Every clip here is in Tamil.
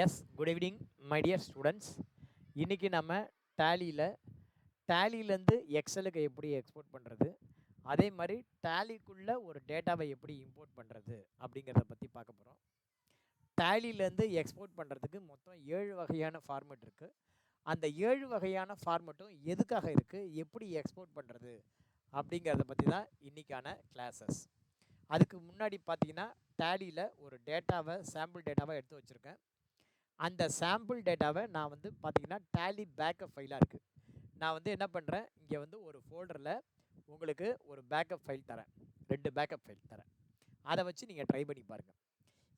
S, good evening my dear students. இன்றைக்கி நம்ம டேலியிலேருந்து எக்ஸலுக்கு எப்படி எக்ஸ்போர்ட் பண்ணுறது, அதே மாதிரி டேலிக்குள்ளே ஒரு டேட்டாவை எப்படி இம்போர்ட் பண்ணுறது அப்படிங்கிறத பற்றி பார்க்க போகிறோம். டேலியிலேருந்து எக்ஸ்போர்ட் பண்ணுறதுக்கு மொத்தம் 7 வகையான ஃபார்மெட் இருக்குது. அந்த 7 வகையான ஃபார்மெட்டும் எதுக்காக இருக்குது, எப்படி எக்ஸ்போர்ட் பண்ணுறது அப்படிங்கிறத பற்றி தான் இன்றைக்கான கிளாஸஸ். அதுக்கு முன்னாடி பார்த்தீங்கன்னா டேலியில் ஒரு சாம்பிள் டேட்டாவை எடுத்து வச்சுருக்கேன். அந்த சாம்பிள் டேட்டாவை நான் வந்து பார்த்தீங்கன்னா டேலி பேக்கப் ஃபைலாக இருக்குது. நான் வந்து என்ன பண்ணுறேன், இங்கே வந்து ஒரு ஃபோல்டரில் உங்களுக்கு ஒரு பேக்கப் ஃபைல் தரேன், 2 பேக்கப் ஃபைல் தரேன். அதை வச்சு நீங்கள் ட்ரை பண்ணி பாருங்கள்.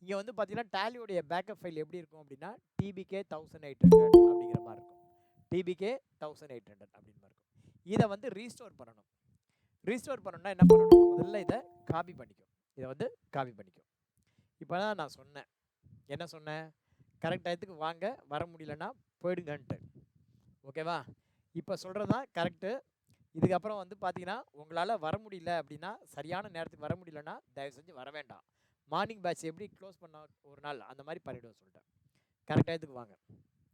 இங்கே வந்து பார்த்தீங்கன்னா டேலியோடைய பேக்கப் ஃபைல் எப்படி இருக்கும் அப்படின்னா TBK 1800 அப்படிங்கிற மாதிரி இருக்கும். TBK 1800 அப்படின்னு மாதிரி இருக்கும். இதை வந்து ரீஸ்டோர் பண்ணணும். ரீஸ்டோர் பண்ணணும்னா என்ன பண்ணணும், முதல்ல இதை காப்பி பண்ணிக்கும். இதை வந்து காப்பி பண்ணிக்கும். இப்போ தான் நான் சொன்னேன், என்ன சொன்னேன், கரெக்ட் டயத்துக்கு வாங்க, வர முடியலன்னா போயிடுங்கன்ட்டு. ஓகேவா? இப்போ சொல்கிறது தான் கரெக்டு. இதுக்கப்புறம் வந்து பார்த்தீங்கன்னா உங்களால் வர முடியல அப்படின்னா, சரியான நேரத்துக்கு வர முடியலன்னா தயவு செஞ்சு வர வேண்டாம். மார்னிங் பேட்ச் எப்படி க்ளோஸ் பண்ண ஒரு நாள் அந்த மாதிரி பண்ணிவிடுவோம் சொல்லிட்டேன். கரெக்ட் டயத்துக்கு வாங்க.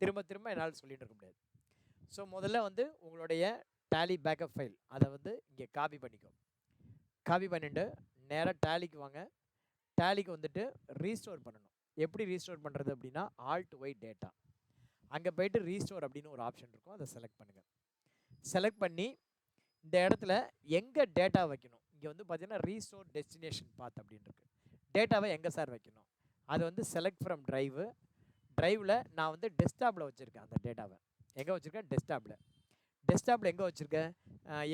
திரும்ப என்னால் சொல்லிட்டு இருக்க முடியாது. ஸோ முதல்ல வந்து உங்களுடைய டேலி பேக்கப் ஃபைல் அதை வந்து இங்கே காப்பி பண்ணிக்கும். காப்பி பண்ணிவிட்டு நேராக டேலிக்கு வாங்க. டேலிக்கு வந்துட்டு ரீஸ்டோர் பண்ணணும். எப்படி ரீஸ்டோர் பண்ணுறது அப்படின்னா Alt+Y டேட்டா. அங்கே போய்ட்டு ரீஸ்டோர் அப்படின்னு ஒரு ஆப்ஷன் இருக்கும், அதை செலக்ட் பண்ணுங்கள். செலக்ட் பண்ணி இந்த இடத்துல எங்கே டேட்டா வைக்கணும், இங்கே வந்து பார்த்தீங்கன்னா ரீஸ்டோர் டெஸ்டினேஷன் பாத் அப்படின்னு இருக்குது. டேட்டாவை எங்கே சார் வைக்கணும், அது வந்து செலக்ட் ஃப்ரம் ட்ரைவில் நான் வந்து டெஸ்க்டாப்பில் வச்சுருக்கேன். அந்த டேட்டாவை எங்கே வச்சுருக்கேன், டெஸ்க்டாப்பில் எங்கே வச்சுருக்கேன்,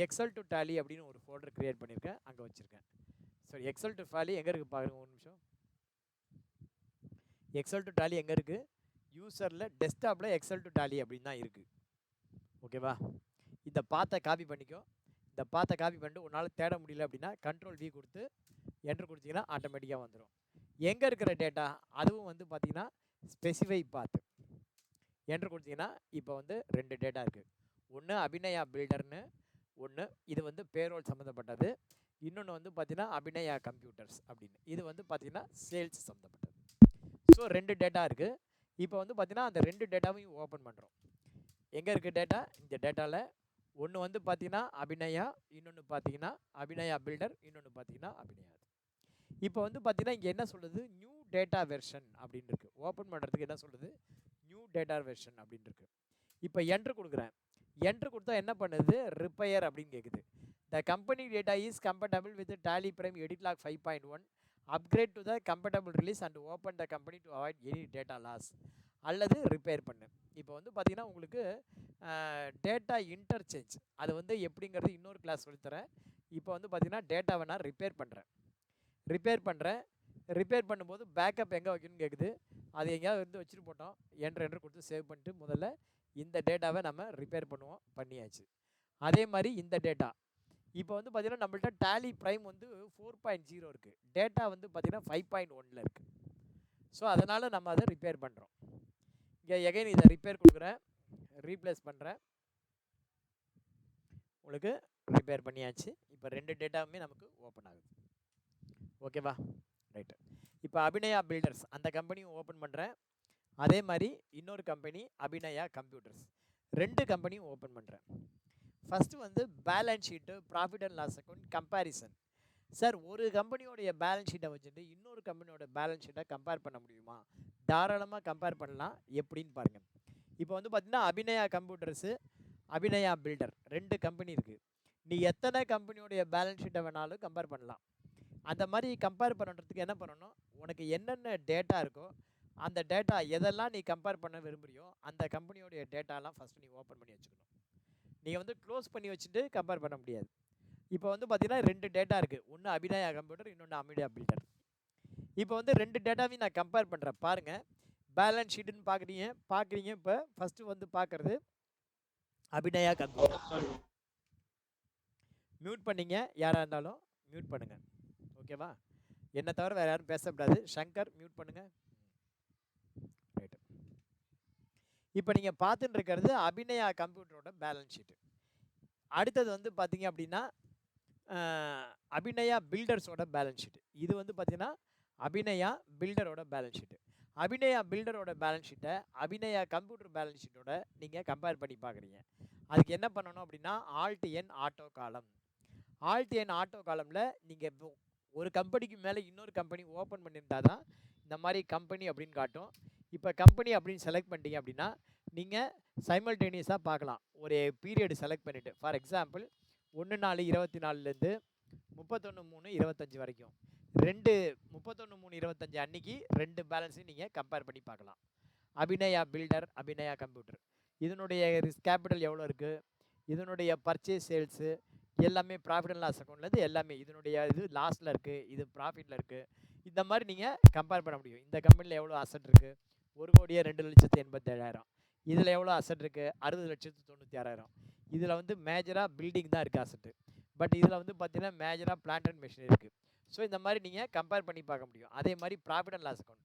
எக்ஸல் டு டேலி அப்படின்னு ஒரு ஃபோல்டர் க்ரியேட் பண்ணியிருக்கேன், அங்கே வச்சுருக்கேன். சரி, எக்ஸல் டு டேலி எங்கே இருக்குது பாருங்க, ஒரு நிமிஷம். எக்ஸல் டு டேலி எங்கே இருக்குது, யூசரில் டெஸ்க்டாப்பில் எக்ஸல் டு டேலி அப்படின்னு தான் இருக்குது. ஓகேவா? இந்த பாத்தை காப்பி பண்ணிக்கோ. இந்த பாத்தை காப்பி பண்ணிட்டு உன்னால் தேட முடியல அப்படின்னா Ctrl+V கொடுத்து என்ட்ரு கொடுத்தீங்கன்னா ஆட்டோமேட்டிக்காக வந்துடும். எங்கே இருக்கிற டேட்டா அதுவும் வந்து பார்த்தீங்கன்னா ஸ்பெசிஃபை பாத்து என்ட்ரு கொடுத்தீங்கன்னா இப்போ வந்து 2 டேட்டா இருக்குது. ஒன்று அபிநயா பில்டர்னு ஒன்று, இது வந்து பேரோல் சம்மந்தப்பட்டது. இன்னொன்று வந்து பார்த்தீங்கன்னா அபிநயா கம்ப்யூட்டர்ஸ் அப்படின்னு, இது வந்து பார்த்தீங்கன்னா சேல்ஸ் சம்மந்தப்பட்டது. ஸோ 2 டேட்டா இருக்குது. இப்போ வந்து பார்த்தீங்கன்னா அந்த 2 டேட்டாவையும் ஓப்பன் பண்ணுறோம். எங்கே இருக்குது டேட்டா, இந்த டேட்டாவில் ஒன்று வந்து பார்த்தீங்கன்னா அபிநயா, இன்னொன்று பார்த்தீங்கன்னா அபிநயா பில்டர், இன்னொன்று பார்த்தீங்கன்னா அபிநயா. இப்போ வந்து பார்த்தீங்கன்னா இங்கே என்ன சொல்லுது, நியூ டேட்டா வெர்ஷன் அப்படின்னு இருக்குது. ஓப்பன் பண்ணுறதுக்கு என்ன சொல்லுது, நியூ டேட்டா வெர்ஷன் அப்படின்னு இருக்குது. இப்போ என்ட்ரு கொடுக்குறேன். என்ட்ரு கொடுத்தா என்ன பண்ணுது, ரிப்பேர் அப்படின்னு கேட்குது. The company data is compatible with Tally Prime edit log 5.1. Upgrade to the compatible release and open the company to avoid any data loss, அல்லது ரிப்பேர் பண்ணு. இப்போ வந்து பார்த்தீங்கன்னா உங்களுக்கு டேட்டா இன்டர்சேஞ்ச் அது வந்து எப்படிங்கிறது இன்னொரு கிளாஸ் சொல்லித்தரேன். இப்போ வந்து பார்த்தீங்கன்னா டேட்டாவை நான் ரிப்பேர் பண்ணுறேன். ரிப்பேர் பண்ணும்போது பேக்கப் எங்கே வைக்கணும்னு கேட்குது. அது எங்கேயாவது வந்து வச்சுட்டு போட்டோம். என்ட்ரு கொடுத்து சேவ் பண்ணிட்டு முதல்ல இந்த டேட்டாவை நம்ம ரிப்பேர் பண்ணியாச்சு. அதே மாதிரி இந்த டேட்டா இப்போ வந்து பார்த்தீங்கன்னா நம்மள்ட்ட டேலி ப்ரைம் வந்து 4.0 இருக்குது, டேட்டா வந்து பார்த்தீங்கன்னா 5.1 இருக்குது. ஸோ அதனால் நம்ம அதை ரிப்பேர் பண்ணுறோம். இங்கே எகைன் இதை ரிப்பேர் கொடுக்குறேன், ரீப்ளேஸ் பண்ணுறேன், உங்களுக்கு ரிப்பேர் பண்ணியாச்சு. இப்போ 2 டேட்டாவுமே நமக்கு ஓப்பன் ஆகுது. ஓகேவா? ரைட்டு. இப்போ அபிநயா பில்டர்ஸ் அந்த கம்பெனியும் ஓப்பன் பண்ணுறேன். அதே மாதிரி இன்னொரு கம்பெனி அபிநயா கம்ப்யூட்டர்ஸ், 2 கம்பெனியும் ஓப்பன் பண்ணுறேன். ஃபஸ்ட்டு வந்து balance sheet, profit and loss account comparison. Sir, ஒரு கம்பெனியோடைய பேலன்ஸ் ஷீட்டை வச்சுட்டு இன்னொரு கம்பெனியோட பேலன்ஸ் ஷீட்டை கம்பேர் பண்ண முடியுமா? தாராளமாக கம்பேர் பண்ணலாம். எப்படின்னு பாருங்கள். இப்போ வந்து பார்த்திங்கன்னா Abhinaya computers, Abhinaya builder 2 company இருக்குது. நீ எத்தனை கம்பெனியோடைய பேலன்ஸ் ஷீட்டை வேணாலும் கம்பேர் பண்ணலாம். அந்த மாதிரி கம்பேர் பண்ணுறதுக்கு என்ன பண்ணணும், உனக்கு என்னென்ன டேட்டா இருக்கோ அந்த டேட்டா எதெல்லாம் நீ கம்பேர் பண்ண விரும்புகிறியோ அந்த கம்பெனியோடைய டேட்டாலாம் ஃபஸ்ட்டு நீ ஓப்பன் பண்ணி வச்சுக்கணும். நீங்கள் வந்து க்ளோஸ் பண்ணி வச்சுட்டு கம்பேர் பண்ண முடியாது. இப்போ வந்து பார்த்தீங்கன்னா 2 டேட்டா இருக்குது, ஒன்று அபிநயா கம்ப்யூட்டர், இன்னொன்று அபிநயா பில்டர். இப்போ வந்து 2 டேட்டாவையும் நான் கம்பேர் பண்ணுறேன். பாருங்கள், பேலன்ஸ் ஷீட்டுன்னு பார்க்குறீங்க. இப்போ ஃபஸ்ட்டு வந்து பார்க்குறது அபிநயா கம்ப்யூட்டர். மியூட் பண்ணிங்க, யாராக இருந்தாலும் மியூட் பண்ணுங்கள். ஓகேவா? என்னை தவிர வேறு யாரும் பேசக்கூடாது. சங்கர் மியூட் பண்ணுங்கள். ரைட்டு. இப்போ நீங்கள் பார்த்துட்டு இருக்கிறது அபிநயா கம்ப்யூட்டரோட பேலன்ஸ் ஷீட்டு. அடுத்தது வந்து பார்த்தீங்க அப்படின்னா அபிநயா பில்டர்ஸோட பேலன்ஸ் ஷீட்டு. இது வந்து பார்த்தீங்கன்னா அபிநயா பில்டரோட பேலன்ஸ் ஷீட்டு. அபிநயா பில்டரோட பேலன்ஸ் ஷீட்டை அபிநயா கம்ப்யூட்டர் பேலன்ஸ் ஷீட்டோட நீங்கள் கம்பேர் பண்ணி பார்க்குறீங்க. அதுக்கு என்ன பண்ணணும் அப்படின்னா ஆல்ட் என் ஆட்டோ காலம். ஆல்ட் என் ஆட்டோ காலமில் நீங்கள் ஒரு கம்பெனிக்கு மேலே இன்னொரு கம்பெனி ஓப்பன் பண்ணியிருந்தால் தான் இந்த மாதிரி கம்பெனி அப்படின்னு காட்டும். இப்போ கம்பெனி அப்படின்னு செலக்ட் பண்ணிட்டீங்க அப்படின்னா நீங்கள் சைமல்டேனியஸாக பார்க்கலாம். ஒரு பீரியடு செலக்ட் பண்ணிவிட்டு, ஃபார் எக்ஸாம்பிள் 1/4/24லேருந்து 31/3/25 வரைக்கும் 31/3/25 அன்னைக்கு 2 பேலன்ஸையும் நீங்கள் கம்பேர் பண்ணி பார்க்கலாம். அபிநயா பில்டர், அபிநயா கம்ப்யூட்டர், இதனுடைய ரிஸ்க் கேபிட்டல் எவ்வளோ இருக்குது, இதனுடைய பர்ச்சேஸ் சேல்ஸு எல்லாமே ப்ராஃபிட் அண்ட் லாஸ் அக்கௌண்ட்லேருந்து எல்லாமே இதனுடைய இது லாஸில் இருக்குது, இது ப்ராஃபிட்டில் இருக்குது. இந்த மாதிரி நீங்கள் கம்பேர் பண்ண முடியும். இந்த கம்பெனியில் எவ்வளோ அசட் இருக்குது, 1,02,87,000. இதில் எவ்வளோ அசட் இருக்குது, 60,96,000. இதில் வந்து மேஜராக பில்டிங் தான் இருக்குது அசட்டு. பட் இதில் வந்து பார்த்தீங்கன்னா மேஜராக பிளான்ட் அண்ட் மிஷினரி இருக்குது. ஸோ இந்த மாதிரி நீங்கள் கம்பேர் பண்ணி பார்க்க முடியும். அதே மாதிரி ப்ராஃபிட் அண்ட் லாஸ் அக்கௌண்ட்,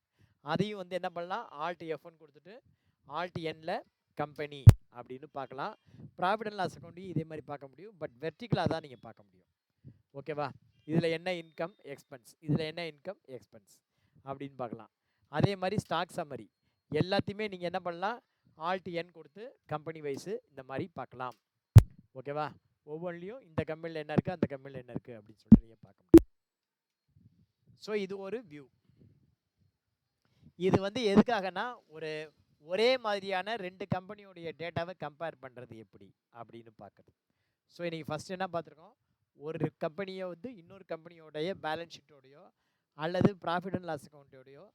அதையும் வந்து என்ன பண்ணலாம், ஆல்ட் எஃப்னு கொடுத்துட்டு ஆல்ட் என்ல கம்பெனி அப்படின்னு பார்க்கலாம். ப்ராஃபிட் அண்ட் லாஸ் அக்கௌண்ட்டையும் இதே மாதிரி பார்க்க முடியும். பட் வெர்டிக்கலாக தான் நீங்கள் பார்க்க முடியும். ஓகேவா? இதில் என்ன இன்கம் எக்ஸ்பென்ஸ், இதில் என்ன இன்கம் எக்ஸ்பென்ஸ் அப்படின்னு பார்க்கலாம். அதே மாதிரி ஸ்டாக் சம்மரி எல்லாத்தையுமே நீங்கள் என்ன பண்ணலாம், ஆல்ட் என் கொடுத்து கம்பெனி வைஸு இந்த மாதிரி பார்க்கலாம். ஓகேவா? ஒவ்வொன்றிலையும் இந்த கம்பெனியில் என்ன இருக்குது, அந்த கம்பெனியில் என்ன இருக்குது அப்படின்னு சொல்லிட்டு நீங்கள் பார்க்க முடியும். ஸோ இது ஒரு வியூ. இது வந்து எதுக்காகனா ஒரே மாதிரியான 2 கம்பெனியோடைய டேட்டாவை கம்பேர் பண்ணுறது எப்படி அப்படின்னு பார்க்குறது. ஸோ இன்றைக்கி ஃபஸ்ட் என்ன பார்த்துருக்கோம், ஒரு கம்பெனியை வந்து இன்னொரு கம்பெனியோடைய பேலன்ஸ் ஷீட்டோடையோ அல்லது ப்ராஃபிட் அண்ட் லாஸ் அக்கௌண்ட்டோடையோ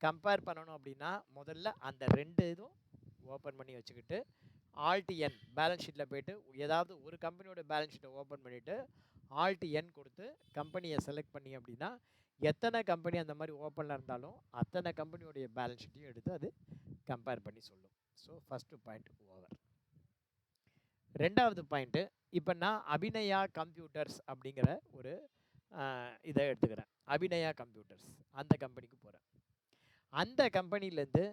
கம்பேர் பண்ணணும் அப்படின்னா முதல்ல அந்த 2 இதுவும் ஓப்பன் பண்ணி வச்சுக்கிட்டு ஆல்ட் என் பேலன்ஸ் ஷீட்டில் போய்ட்டு ஏதாவது ஒரு கம்பெனியோட பேலன்ஸ் ஷீட்டை ஓப்பன் பண்ணிவிட்டு ஆல்ட் என் கொடுத்து கம்பெனியை செலக்ட் பண்ணி அப்படின்னா எத்தனை கம்பெனி அந்த மாதிரி ஓப்பனில் இருந்தாலும் அத்தனை கம்பெனியோடைய பேலன்ஸ் ஷீட்டையும் எடுத்து அது கம்பேர் பண்ணி சொல்லும். So first point over. ரெண்டாவது பாயிண்ட்டு, இப்போ நான் அபிநயா கம்ப்யூட்டர்ஸ் அப்படிங்கிற ஒரு இதை எடுத்துக்கிறேன். அபிநயா கம்ப்யூட்டர்ஸ் அந்த கம்பெனிக்கு போகிறேன். அந்த கம்பெனிலேருந்து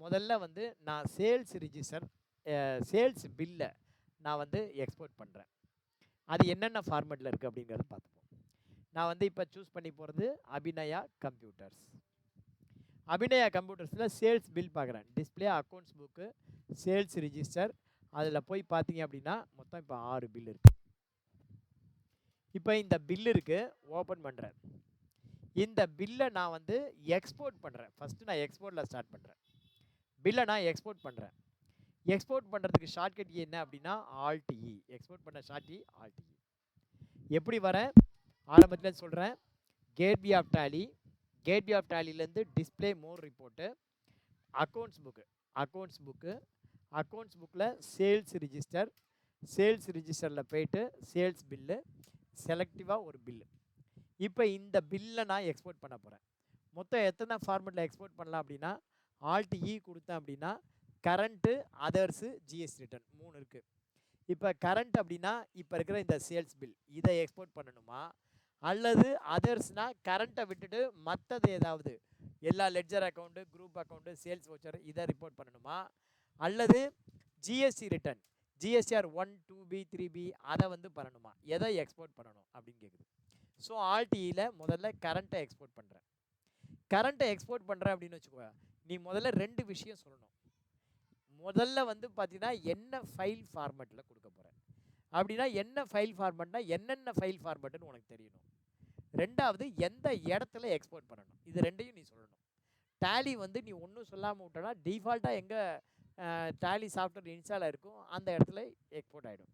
முதல்ல வந்து நான் சேல்ஸ் ரிஜிஸ்டர், சேல்ஸ் பில்லை நான் வந்து எக்ஸ்போர்ட் பண்ணுறேன். அது என்னென்ன ஃபார்மேட்டில் இருக்குது அப்படிங்கிறத பார்த்துப்போம். நான் வந்து இப்போ சூஸ் பண்ணி போகிறது அபிநயா கம்ப்யூட்டர்ஸ். அபிநயா கம்ப்யூட்டர்ஸில் சேல்ஸ் பில் பார்க்குறேன். Display, accounts book, sales register, அதில் போய் பார்த்தீங்க அப்படின்னா மொத்தம் இப்போ 6 பில் இருக்குது. இப்போ இந்த பில் இருக்குது, ஓப்பன் பண்ணுறேன். இந்த பில்லை நான் வந்து எக்ஸ்போர்ட் பண்ணுறேன். ஃபஸ்ட்டு நான் எக்ஸ்போர்ட்டில் ஸ்டார்ட் பண்ணுறேன். பில்லை நான் எக்ஸ்போர்ட் பண்ணுறேன். எக்ஸ்போர்ட் பண்ணுறதுக்கு ஷார்ட்கட் என்ன அப்படின்னா ஆல்ட் இ. எக்ஸ்போர்ட் பண்ண ஷார்ட் ஆல்ட் இ. எப்படி வரேன், ஆரம்பத்தில் சொல்கிறேன். Gateway of Tally, gateway of டேலிலேருந்து display more report, accounts book, accounts புக்கில் சேல்ஸ் ரிஜிஸ்டர், சேல்ஸ் ரிஜிஸ்டரில் போய்ட்டு சேல்ஸ் பில்லு, செலக்டிவாக ஒரு பில்லு. இப்போ இந்த பில்லை நான் எக்ஸ்போர்ட் பண்ண போகிறேன். மொத்தம் எத்தனை ஃபார்மெட்டில் எக்ஸ்போர்ட் பண்ணலாம் அப்படின்னா ஆல்ட் இ கொடுத்தேன் அப்படின்னா கரண்ட்டு, அதர்ஸு, ஜிஎஸ்டி ரிட்டர்ன் 3 இருக்குது. இப்போ கரண்ட் அப்படின்னா இப்போ இருக்கிற இந்த சேல்ஸ் பில் இதை எக்ஸ்போர்ட் பண்ணணுமா, அல்லது அதர்ஸ்னால் கரண்ட்டை விட்டுட்டு மற்றது ஏதாவது எல்லா ledger account, group account, sales voucher இதை ரிப்போர்ட் பண்ணணுமா, அல்லது GST return, GSTR 1, 2B, 3B அதை வந்து பண்ணணுமா, எதை எக்ஸ்போர்ட் பண்ணணும் அப்படின்னு கேட்குது. ஸோ ஆல்டியில் முதல்ல கரண்ட்டை எக்ஸ்போர்ட் பண்ணுறேன். கரண்ட்டை எக்ஸ்போர்ட் பண்ணுறேன் அப்படின்னு வச்சுக்கோ, நீ முதல்ல 2 விஷயம் சொல்லணும். முதல்ல வந்து பார்த்தீங்கன்னா என்ன ஃபைல் ஃபார்மேட்டில் கொடுக்க போகிறேன் அப்படின்னா, என்ன ஃபைல் ஃபார்மேட்னா என்னென்ன ஃபைல் ஃபார்மேட்டுன்னு உனக்கு தெரியணும். ரெண்டாவது எந்த இடத்துல எக்ஸ்போர்ட் பண்ணணும், இது 2ஐயும் நீ சொல்லணும். டேலி வந்து நீ ஒன்றும் சொல்லாமல் விட்டோன்னா டிஃபால்ட்டாக எங்கே டேலி சாஃப்ட்வேர் இன்ஸ்டால் இருக்கும் அந்த இடத்துல எக்ஸ்போர்ட் ஆகிடும்.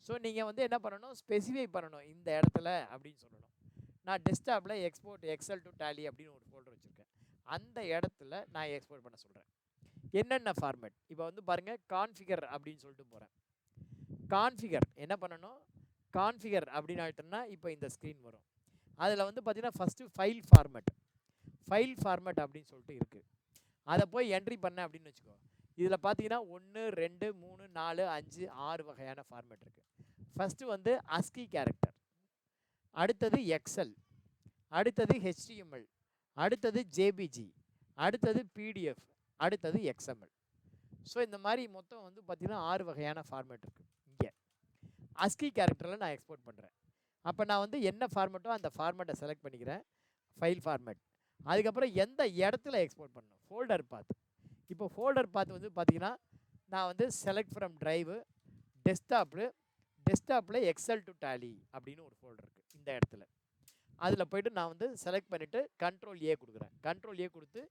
ஸோ நீங்கள் வந்து என்ன பண்ணணும், ஸ்பெசிஃபை பண்ணணும் இந்த இடத்துல அப்படின்னு சொல்லணும். நான் டெஸ்க்டாப்பில் எக்ஸ்போர்ட் எக்ஸல் டு டேலி அப்படின்னு ஒரு ஃபோல்டர் வச்சுருக்கேன். அந்த இடத்துல நான் எக்ஸ்போர்ட் பண்ண சொல்கிறேன். என்னென்ன ஃபார்மேட், இப்போ வந்து பாருங்கள் கான்ஃபிகர் அப்படின்னு சொல்லிட்டு போகிறேன். கான்ஃபிகர் என்ன பண்ணணும், கான்ஃபிகர் அப்படின்னு ஆகிட்டோம்னா இப்போ இந்த ஸ்க்ரீன் வரும். அதில் வந்து பார்த்தீங்கன்னா ஃபஸ்ட்டு ஃபைல் ஃபார்மேட் அப்படின்னு சொல்லிட்டு இருக்குது. அதை போய் என்ட்ரி பண்ண அப்படின்னு வச்சுக்கோ. இதில் பார்த்தீங்கன்னா 1, 2, 3, 4, 5, 6 வகையான ஃபார்மேட் இருக்குது. ஃபஸ்ட்டு வந்து ASCII கேரக்டர், அடுத்தது எக்ஸல், அடுத்தது HTML, அடுத்தது JPG, அடுத்தது PDF, அடுத்தது XML. ஸோ இந்த மாதிரி மொத்தம் வந்து பார்த்திங்கன்னா 6 வகையான ஃபார்மேட் இருக்குது. இங்கே ASCII கேரக்டரில் நான் எக்ஸ்போர்ட் பண்ணுறேன். அப்போ நான் வந்து என்ன ஃபார்மேட்டோ அந்த ஃபார்மேட்டை செலக்ட் பண்ணிக்கிறேன், ஃபைல் ஃபார்மேட். அதுக்கப்புறம் எந்த இடத்துல எக்ஸ்போர்ட் பண்ணணும், ஃபோல்டர் பாத். இப்போ ஃபோல்டர் பாத் வந்து பார்த்தீங்கன்னா நான் வந்து செலக்ட் ஃப்ரம் டிரைவு டெஸ்க்டாப்பில் எக்ஸல் டு டேலி அப்படின்னு ஒரு ஃபோல்டர் இருக்குது. இந்த இடத்துல அதில் போய்ட்டு நான் வந்து செலக்ட் பண்ணிவிட்டு கண்ட்ரோல் ஏ கொடுக்குறேன். கண்ட்ரோல் ஏ கொடுத்து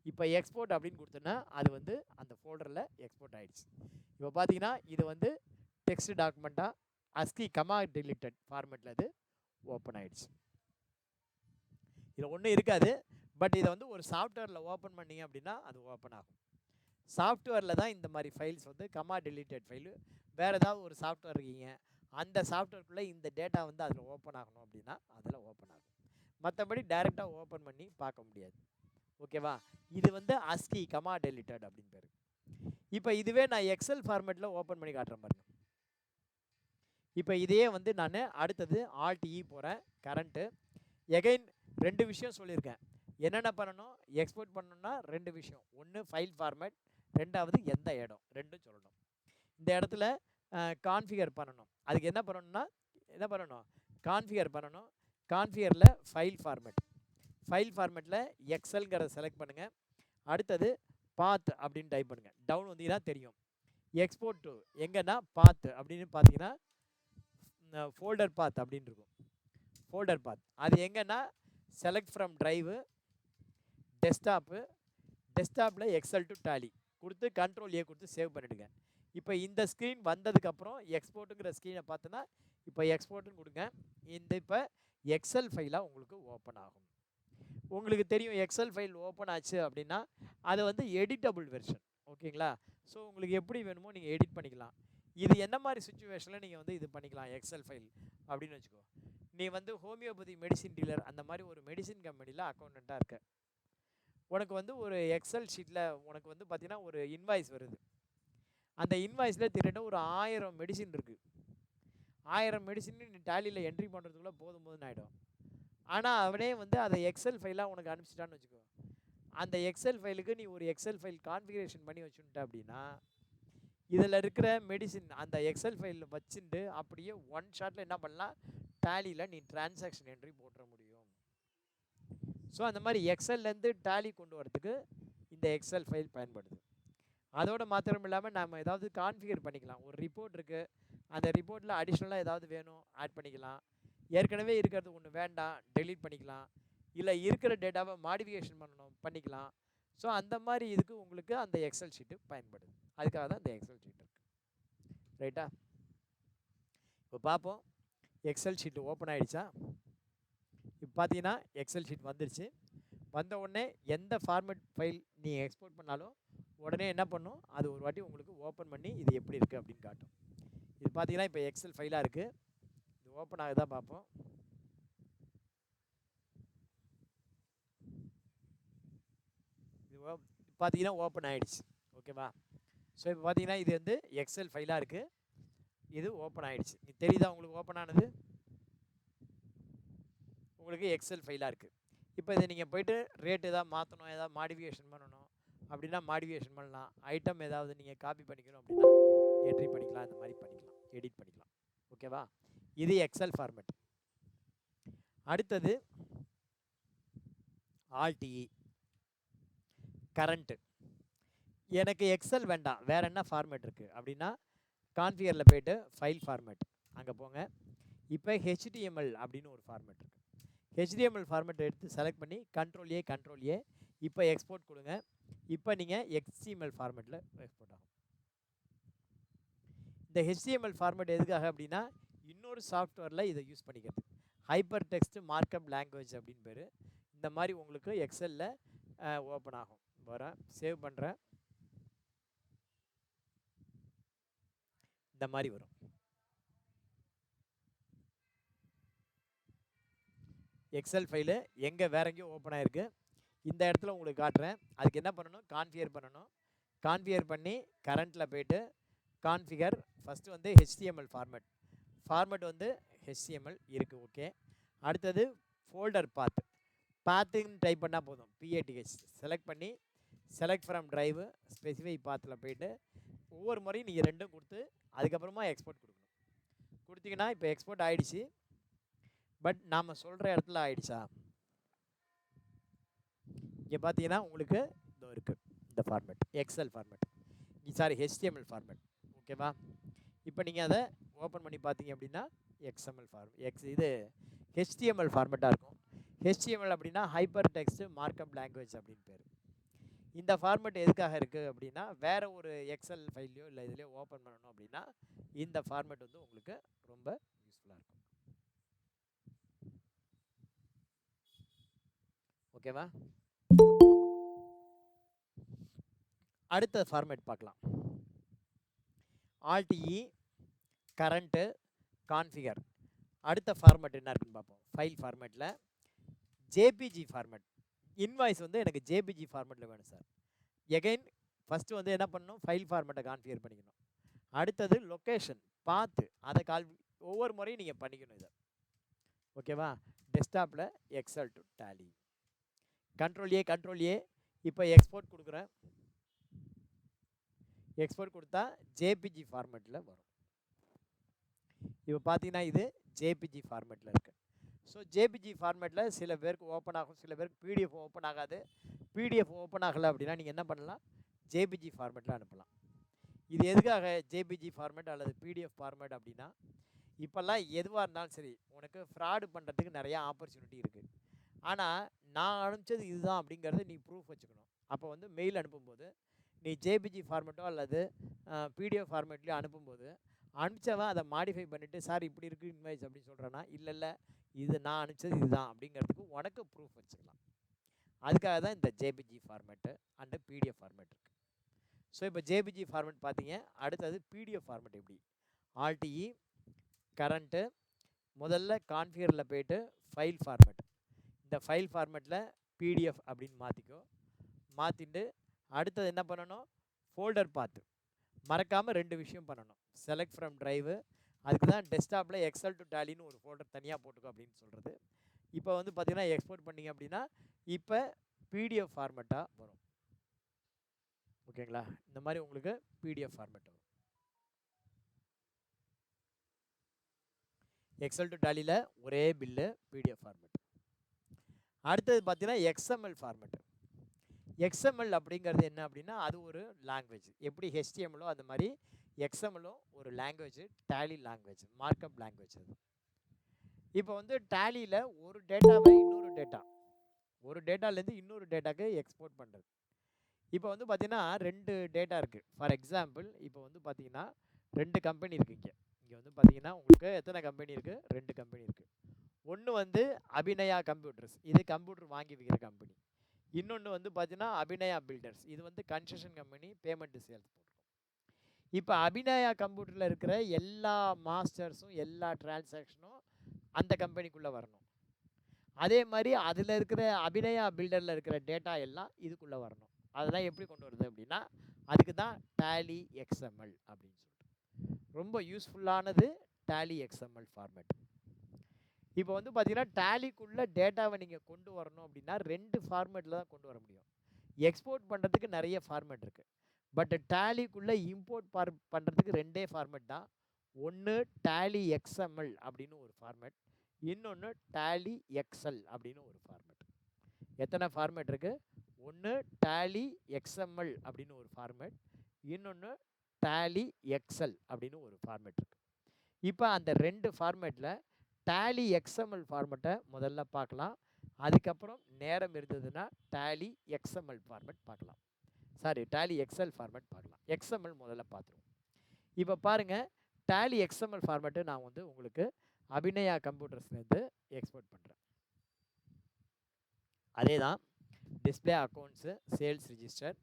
இப்போ எக்ஸ்போர்ட் அப்படின்னு கொடுத்தேன்னா அது வந்து அந்த ஃபோல்டரில் எக்ஸ்போர்ட் ஆகிடுச்சு. இப்போ பார்த்தீங்கன்னா இது வந்து டெக்ஸ்ட் டாக்குமெண்ட்டாக ASCII கமா டெலிட்டட் ஃபார்மேட்டில் அது ஓப்பன் ஆகிடுச்சு. இதில் ஒன்றும் இருக்காது, பட் இதை வந்து ஒரு சாஃப்ட்வேரில் ஓப்பன் பண்ணிங்க அப்படின்னா அது ஓப்பன் ஆகும். சாஃப்ட்வேரில் தான் இந்த மாதிரி ஃபைல்ஸ் வந்து கமா டெலிட்டட் ஃபைலு, வேறு ஏதாவது ஒரு சாஃப்ட்வேர் இருக்கீங்க அந்த சாஃப்ட்வேர்க்குள்ளே இந்த டேட்டா வந்து அதில் ஓப்பன் ஆகணும் அப்படின்னா அதில் ஓப்பன் ஆகும். மற்றபடி டைரெக்டாக ஓப்பன் பண்ணி பார்க்க முடியாது. ஓகேவா? இது வந்து ASCII கமா டெலிட்டட் அப்படின்னு பேர். இப்போ இதுவே நான் எக்ஸல் ஃபார்மேட்டில் ஓப்பன் பண்ணி காட்டுறேன் பாருங்க. இப்போ இதையே வந்து நான் அடுத்தது Alt E போகிறேன். கரண்ட்டு எகைன் 2 விஷயம் சொல்லியிருக்கேன். என்னென்ன பண்ணணும், எக்ஸ்போர்ட் பண்ணணும்னா 2 விஷயம். ஒன்று ஃபைல் ஃபார்மேட், ரெண்டாவது எந்த இடம், ரெண்டும் சொல்லணும். இந்த இடத்துல கான்ஃபிகர் பண்ணணும். அதுக்கு என்ன பண்ணணும், கான்ஃபிகர் பண்ணணும். கான்ஃபிகரில் ஃபைல் ஃபார்மேட்டில் எக்ஸல்ங்கிறத செலக்ட் பண்ணுங்கள். அடுத்தது பாத் அப்படின்னு டைப் பண்ணுங்கள். டவுன் வந்தீங்கன்னா தெரியும். எக்ஸ்போர்ட் டு எங்கன்னா பாத் அப்படின்னு பார்த்தீங்கன்னா ஃபோல்டர் பாத் அப்படின்னு இருக்கும். ஃபோல்டர் பாத் அது எங்கன்னா செலக்ட் ஃப்ரம் டிரைவு டெஸ்க்டாப்பில் எக்ஸல் டு டேலி கொடுத்து கண்ட்ரோல் ஏ கொடுத்து சேவ் பண்ணிவிடுங்க. இப்போ இந்த ஸ்க்ரீன் வந்ததுக்கப்புறம் எக்ஸ்போர்ட்டுங்கிற ஸ்க்ரீனை பார்த்தோன்னா இப்போ எக்ஸ்போர்ட்டுன்னு கொடுங்க. இந்த இப்போ எக்ஸல் ஃபைலாக உங்களுக்கு ஓப்பன் ஆகும். உங்களுக்கு தெரியும் எக்ஸல் ஃபைல் ஓப்பன் ஆச்சு அப்படின்னா அது வந்து எடிட்டபிள் வெர்ஷன். ஓகேங்களா? ஸோ உங்களுக்கு எப்படி வேணுமோ நீங்கள் எடிட் பண்ணிக்கலாம். இது என்ன மாதிரி சுச்சுவேஷனில் நீங்கள் வந்து இது பண்ணிக்கலாம் எக்ஸல் ஃபைல் அப்படின்னு வச்சுக்கோ. நீ வந்து ஹோமியோபதி மெடிசின் டீலர் அந்த மாதிரி ஒரு மெடிசின் கம்பெனியில் அக்கௌண்டண்ட்டாக இருக்க. உனக்கு வந்து ஒரு எக்ஸல் ஷீட்டில் உனக்கு வந்து பார்த்தீங்கன்னா ஒரு இன்வாய்ஸ் வருது. அந்த இன்வாய்ஸில் திடீர்னு ஒரு 1000 மெடிசின் இருக்குது. 1000 மெடிசின் நீ டேலியில் என்ட்ரி பண்ணுறதுக்குள்ளே போதும்னு ஆகிடும். ஆனால் அவனே வந்து அதை எக்ஸல் ஃபைலாக உனக்கு அனுப்பிச்சிட்டான்னு வச்சுக்கோ. அந்த எக்ஸல் ஃபைலுக்கு நீ ஒரு எக்ஸல் ஃபைல் கான்ஃபிகரேஷன் பண்ணி வச்சுட்ட அப்படின்னா இதில் இருக்கிற மெடிசின் அந்த எக்ஸல் ஃபைலில் வச்சுட்டு அப்படியே ஒன் ஷாட்டில் என்ன பண்ணலாம், டேலியில் நீ டிரான்சாக்ஷன் என்ட்ரி போட்டுற முடியும். ஸோ அந்த மாதிரி எக்ஸல்லேருந்து டேலி கொண்டு வரதுக்கு இந்த எக்ஸல் ஃபைல் பயன்படுது. அதோடு மாத்திரம் இல்லாமல் நம்ம ஏதாவது கான்ஃபிகர் பண்ணிக்கலாம். ஒரு ரிப்போர்ட் இருக்குது, அந்த ரிப்போர்ட்டில் அடிஷ்னலாக ஏதாவது வேணும் ஆட் பண்ணிக்கலாம். ஏற்கனவே இருக்கிறது ஒன்று வேண்டாம் டெலீட் பண்ணிக்கலாம். இல்லை இருக்கிற டேட்டாவை மாடிஃபிகேஷன் பண்ணிக்கலாம். ஸோ அந்த மாதிரி இதுக்கு உங்களுக்கு அந்த எக்ஸல் ஷீட்டு பயன்படுது. அதுக்காக தான் இந்த எக்ஸல் ஷீட் இருக்குது. ரைட்டா? இப்போ பார்ப்போம் எக்ஸல் ஷீட்டு ஓப்பன் ஆகிடுச்சா. இப்போ பார்த்தீங்கன்னா எக்ஸல் ஷீட் வந்துருச்சு. வந்த உடனே எந்த ஃபார்மேட் ஃபைல் நீ எக்ஸ்போர்ட் பண்ணாலும் உடனே என்ன பண்ணும், அது ஒரு வாட்டி உங்களுக்கு ஓப்பன் பண்ணி இது எப்படி இருக்குது அப்படின்னு காட்டும். இது பார்த்தீங்கன்னா இப்போ எக்ஸல் ஃபைலாக இருக்குது. இது ஓப்பன் ஆகுதா பார்ப்போம். இது பார்த்தீங்கன்னா ஓப்பன் ஆகிடுச்சு. ஓகேவா? ஸோ இப்போ பார்த்தீங்கன்னா இது வந்து எக்ஸல் ஃபைலாக இருக்குது. இது ஓப்பன் ஆகிடுச்சு. இது தெரியுதா உங்களுக்கு ஓப்பன் ஆனது? உங்களுக்கு எக்ஸல் ஃபைலாக இருக்குது. இப்போ இதை நீங்கள் போய்ட்டு ரேட் எதாவது மாற்றணும், ஏதாவது மாடிஃபிகேஷன் பண்ணணும் அப்படின்னா மாடிஃபிகேஷன் பண்ணலாம். ஐட்டம் ஏதாவது நீங்கள் காப்பி பண்ணிக்கணும் அப்படின்னா என்ட்ரி பண்ணிக்கலாம். இந்த மாதிரி பண்ணிக்கலாம், எடிட் பண்ணிக்கலாம். ஓகேவா? இது எக்ஸல் ஃபார்மேட். அடுத்தது Alt E கரண்ட்டு. எனக்கு எக்ஸல் வேண்டாம், வேறு என்ன ஃபார்மேட் இருக்குது அப்படின்னா கான்ஃபிகரில் போய்ட்டு ஃபைல் ஃபார்மேட் அங்கே போங்க. இப்போ HTML அப்படின்னு ஒரு ஃபார்மேட் இருக்குது. HTML ஃபார்மேட் எடுத்து செலக்ட் பண்ணி கண்ட்ரோல் ஏ இப்போ எக்ஸ்போர்ட் கொடுங்க. இப்போ நீங்கள் XML ஃபார்மேட்டில் எக்ஸ்போர்ட் ஆகும். இந்த HTML ஃபார்மேட் எதுக்காக அப்படின்னா இன்னொரு சாஃப்ட்வேரில் இதை யூஸ் பண்ணிக்கிறது. ஹைப்பர் டெக்ஸ்ட் மார்க்அப் லாங்குவேஜ் அப்படின்னு பேர். இந்த மாதிரி உங்களுக்கு எக்ஸலில் ஓப்பன் ஆகும். வரேன், சேவ் பண்ணுறேன். இந்த மாதிரி வரும். எக்ஸல் ஃபைலு எங்கே வேற எங்கேயும் ஓப்பன் ஆகிருக்கு. இந்த இடத்துல உங்களுக்கு காட்டுறேன். அதுக்கு என்ன பண்ணணும், கான்ஃபிகர் பண்ணணும். கான்ஃபிகர் பண்ணி கரண்ட்டில் போய்ட்டு கான்ஃபிகர் ஃபஸ்ட்டு வந்து HTML ஃபார்மேட் வந்து HTML இருக்குது. ஓகே. அடுத்தது ஃபோல்டர் பாத்துன்னு டைப் பண்ணால் போதும். PATH செலக்ட் பண்ணி செலக்ட் ஃப்ரம் டிரைவு ஸ்பெசிஃபை பாத்தில் போய்ட்டு ஒவ்வொரு முறையும் நீங்கள் ரெண்டும் கொடுத்து அதுக்கப்புறமா எக்ஸ்போர்ட் கொடுக்கணும். கொடுத்தீங்கன்னா இப்போ எக்ஸ்போர்ட் ஆகிடுச்சு. பட் நாம் சொல்கிற இடத்துல ஆகிடுச்சா? இங்கே பார்த்தீங்கன்னா உங்களுக்கு இதோ இருக்குது இந்த format Excel format, sorry HTML format. ஓகேவா? இப்போ நீங்கள் அதை ஓப்பன் பண்ணி பார்த்தீங்க அப்படின்னா XML இது HTML ஃபார்மேட்டாக இருக்கும். HTML அப்படின்னா ஹைப்பர் டெக்ஸ்ட் மார்க்அப் லாங்குவேஜ் அப்படின்னு பேர். இந்த ஃபார்மேட் எதுக்காக இருக்குது அப்படின்னா வேறு ஒரு எக்ஸல் ஃபைல்லையோ இல்லை இதுலையோ ஓப்பன் பண்ணணும் அப்படின்னா இந்த ஃபார்மேட் வந்து உங்களுக்கு ரொம்ப யூஸ்ஃபுல்லாக இருக்கும். ஓகேவா? அடுத்த ஃபார்மேட் பார்க்கலாம். ALT-E current configure. அடுத்த ஃபார்மேட் என்ன இருக்குன்னு பார்ப்போம். ஃபைல் ஃபார்மேட்டில் JPG ஃபார்மேட். இன்வாய்ஸ் வந்து எனக்கு JPG ஃபார்மேட்டில் வேணும் சார். எகைன் ஃபஸ்ட்டு வந்து என்ன பண்ணணும், ஃபைல் ஃபார்மேட்டை கான்ஃபிகர் பண்ணிக்கணும். அடுத்தது லொக்கேஷன் பார்த்து அதை ஒவ்வொரு முறையும் நீங்கள் பண்ணிக்கணும் இதை. ஓகேவா? டெஸ்க்டாப்பில் Excel to Tally, control A. இப்போ எக்ஸ்போர்ட் கொடுக்குறேன். எக்ஸ்போர்ட் கொடுத்தா JPG ஃபார்மேட்டில் வரும். இப்போ பார்த்தீங்கன்னா இது JPG ஃபார்மேட்டில் இருக்குது. ஸோ JPG ஃபார்மேட்டில் சில பேருக்கு ஓப்பன் ஆகும், சில பேருக்கு PDF ஓப்பன் ஆகாது. PDF ஓப்பன் ஆகலை அப்படின்னா நீங்கள் என்ன பண்ணலாம், JPG ஃபார்மேட்டில் அனுப்பலாம். இது எதுக்காக JPG ஃபார்மேட் அல்லது PDF ஃபார்மேட் அப்படின்னா, இப்போல்லாம் எதுவாக இருந்தாலும் சரி உனக்கு ஃப்ராடு பண்ணுறதுக்கு நிறையா ஆப்பர்ச்சுனிட்டி இருக்குது. ஆனால் நான் அனுப்பிச்சது இதுதான் அப்படிங்கிறது நீ ப்ரூஃப் வச்சுக்கணும். அப்போ வந்து மெயில் அனுப்பும்போது நீ JPG ஃபார்மேட்டோ அல்லது PDF ஃபார்மேட்லேயோ அனுப்பும்போது அனுப்பிச்சவன் அதை மாடிஃபை பண்ணிவிட்டு சார் இப்படி இருக்குது இன்வாய்ஸ் அப்படின்னு சொல்கிறேன்னா இல்லை இது நான் அனுப்பிச்சது இதுதான் அப்படிங்கிறதுக்கு உனக்கு ப்ரூஃப் வச்சுக்கலாம். அதுக்காக தான் இந்த JPG format and PDF format இருக்குது. ஸோ இப்போ JPG ஃபார்மேட் பார்த்தீங்க. அடுத்தது PDF ஃபார்மேட் எப்படி, ALT-E கரண்ட்டு முதல்ல கான்ஃபிகரில் போய்ட்டு ஃபைல் ஃபார்மேட். இந்த ஃபைல் ஃபார்மேட்டில் PDF அப்படின்னு மாற்றிக்கோ. மாற்றிட்டு அடுத்தது என்ன பண்ணணும், ஃபோல்டர் பார்த்து மறக்காமல் 2 விஷயம் பண்ணணும். செலக்ட் ஃப்ரம் ட்ரைவு, அதுக்கு தான் டெஸ்க்டாப்பில் எக்ஸல் டு டேலின்னு ஒரு ஃபோல்டர் தனியாக போட்டுக்கோ அப்படின்னு சொல்கிறது. இப்போ வந்து பார்த்தீங்கன்னா எக்ஸ்போர்ட் பண்ணிங்க அப்படின்னா இப்போ PDF ஃபார்மேட்டாக வரும். ஓகேங்களா? இந்த மாதிரி உங்களுக்கு PDF ஃபார்மேட் வரும். எக்ஸல் டு டேலியில் ஒரே பில்லு PDF ஃபார்மேட். அடுத்தது பார்த்தீங்கன்னா XML ஃபார்மேட்டு. XML அப்படிங்கிறது என்ன அப்படின்னா அது ஒரு லாங்குவேஜ். எப்படி HTML-ஓ அந்த மாதிரி XML-ம் ஒரு language, Tally language, markup language அது. இப்போ வந்து டேலியில் ஒரு டேட்டாவை ஒரு டேட்டாலேருந்து இன்னொரு டேட்டாக்கு எக்ஸ்போர்ட் பண்ணுறது. இப்போ வந்து பார்த்தீங்கன்னா 2 டேட்டா இருக்குது. ஃபார் எக்ஸாம்பிள் இப்போ வந்து பார்த்தீங்கன்னா 2 கம்பெனி இருக்குது. இங்கே வந்து பார்த்தீங்கன்னா உங்களுக்கு எத்தனை கம்பெனி இருக்குது, 2 கம்பெனி இருக்குது. ஒன்று வந்து அபிநயா கம்ப்யூட்டர்ஸ், இது கம்ப்யூட்டர் வாங்கி விற்கிற கம்பெனி. இன்னொன்று வந்து பார்த்தீங்கன்னா அபிநயா பில்டர்ஸ், இது வந்து கன்ஸ்ட்ரக்ஷன் கம்பெனி, பேமெண்ட் சேல்ஸ் போட்டிருக்கோம். இப்போ அபிநயா கம்ப்யூட்டரில் இருக்கிற எல்லா மாஸ்டர்ஸும் எல்லா டிரான்சாக்ஷனும் அந்த கம்பெனிக்குள்ளே வரணும். அதே மாதிரி அதில் இருக்கிற அபிநயா பில்டரில் இருக்கிற டேட்டா எல்லாம் இதுக்குள்ளே வரணும். அதெல்லாம் எப்படி கொண்டு வருது அப்படின்னா அதுக்கு தான் டேலி XML அப்படின்னு சொல்லிட்டு ரொம்ப யூஸ்ஃபுல்லானது டேலி XML ஃபார்மேட். இப்போ வந்து பார்த்தீங்கன்னா டேலிக்குள்ளே டேட்டாவை நீங்கள் கொண்டு வரணும் அப்படின்னா 2 ஃபார்மேட்டில் தான் கொண்டு வர முடியும். எக்ஸ்போர்ட் பண்ணுறதுக்கு நிறைய ஃபார்மேட் இருக்குது. பட் டேலிக்குள்ளே இம்போர்ட் பண்ணுறதுக்கு 2 ஃபார்மேட் தான். ஒன்று டேலி XML அப்படின்னு ஒரு ஃபார்மேட், இன்னொன்று டேலி எக்ஸல் அப்படின்னு ஒரு ஃபார்மேட். எத்தனை ஃபார்மேட் இருக்குது? ஒன்று டேலி XML அப்படின்னு ஒரு ஃபார்மேட், இன்னொன்று டேலி எக்ஸல் அப்படின்னு ஒரு ஃபார்மேட் இருக்குது. இப்போ அந்த 2 ஃபார்மேட்டில் டேலி XML ஃபார்மேட்டை முதல்ல பார்க்கலாம். அதுக்கப்புறம் நேரம் இருந்ததுன்னா டேலி XML ஃபார்மேட் பார்க்கலாம். சாரி, டேலி எக்ஸல் ஃபார்மேட் பார்க்கலாம். XML முதல்ல பார்த்துருவோம். இப்போ பாருங்கள், டேலி XML ஃபார்மேட்டு நான் வந்து உங்களுக்கு அபிநயா கம்ப்யூட்டர்ஸ்லேருந்து எக்ஸ்போர்ட் பண்ணுறேன். அதே தான் டிஸ்பிளே அக்கௌண்ட்ஸு, சேல்ஸ் ரிஜிஸ்டர்,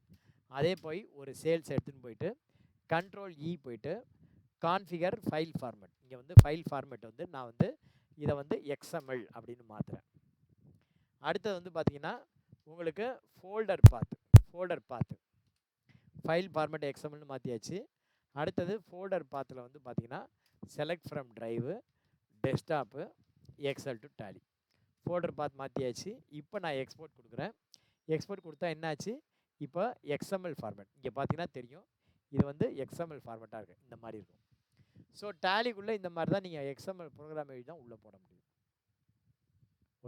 அதே போய் ஒரு சேல்ஸ் எடுத்துன்னு போயிட்டு கண்ட்ரோல்-E போயிட்டு கான்ஃபிகர் ஃபைல் ஃபார்மேட். இங்கே வந்து ஃபைல் ஃபார்மேட் வந்து நான் வந்து இதை வந்து XML அப்படின்னு மாற்றுறேன். அடுத்தது வந்து பார்த்தீங்கன்னா உங்களுக்கு ஃபோல்டர் பாத்து ஃபைல் ஃபார்மேட் XMLனு மாற்றியாச்சு. அடுத்தது ஃபோல்டர் பாத்தில் வந்து பார்த்தீங்கன்னா select from drive, desktop, Excel to Tally. Folder path மாற்றியாச்சு. இப்போ நான் எக்ஸ்போர்ட் கொடுக்குறேன். எக்ஸ்போர்ட் கொடுத்தா என்னாச்சு, இப்போ XML ஃபார்மேட் இங்கே பார்த்தீங்கன்னா தெரியும். இது வந்து XML ஃபார்மேட்டாக இருக்குது, இந்த மாதிரி இருக்கும். ஸோ டேலிக்குள்ளே இந்த மாதிரி தான் நீங்கள் XML ப்ரோக்ராம் எழுதி தான் உள்ளே போட முடியும்.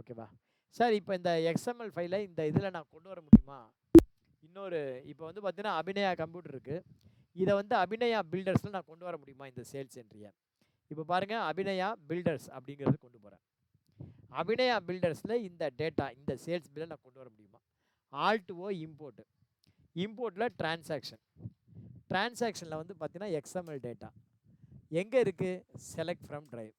ஓகேவா? சார் இப்போ இந்த எக்ஸ்எம்எல் ஃபைலை இந்த இதில் நான் கொண்டு வர முடியுமா? இன்னொரு இப்போ வந்து பார்த்தீங்கன்னா அபிநயா கம்ப்யூட்டர் இருக்குது, இதை வந்து அபிநயா பில்டர்ஸில் நான் கொண்டு வர முடியுமா இந்த சேல்ஸ் என்ட்ரியை? இப்போ பாருங்கள், அபிநயா பில்டர்ஸ் அப்படிங்கிறது கொண்டு போகிறேன். அபிநயா பில்டர்ஸில் இந்த டேட்டா, இந்த சேல்ஸ் பில்லை நான் கொண்டு வர முடியுமா? ஆல்ட்-ஓ இம்போர்ட்டு, இம்போர்ட்டில் டிரான்சாக்ஷனில் வந்து பார்த்தீங்கன்னா எக்ஸ்எம்எல் டேட்டா எங்கே இருக்குது? Select from drive.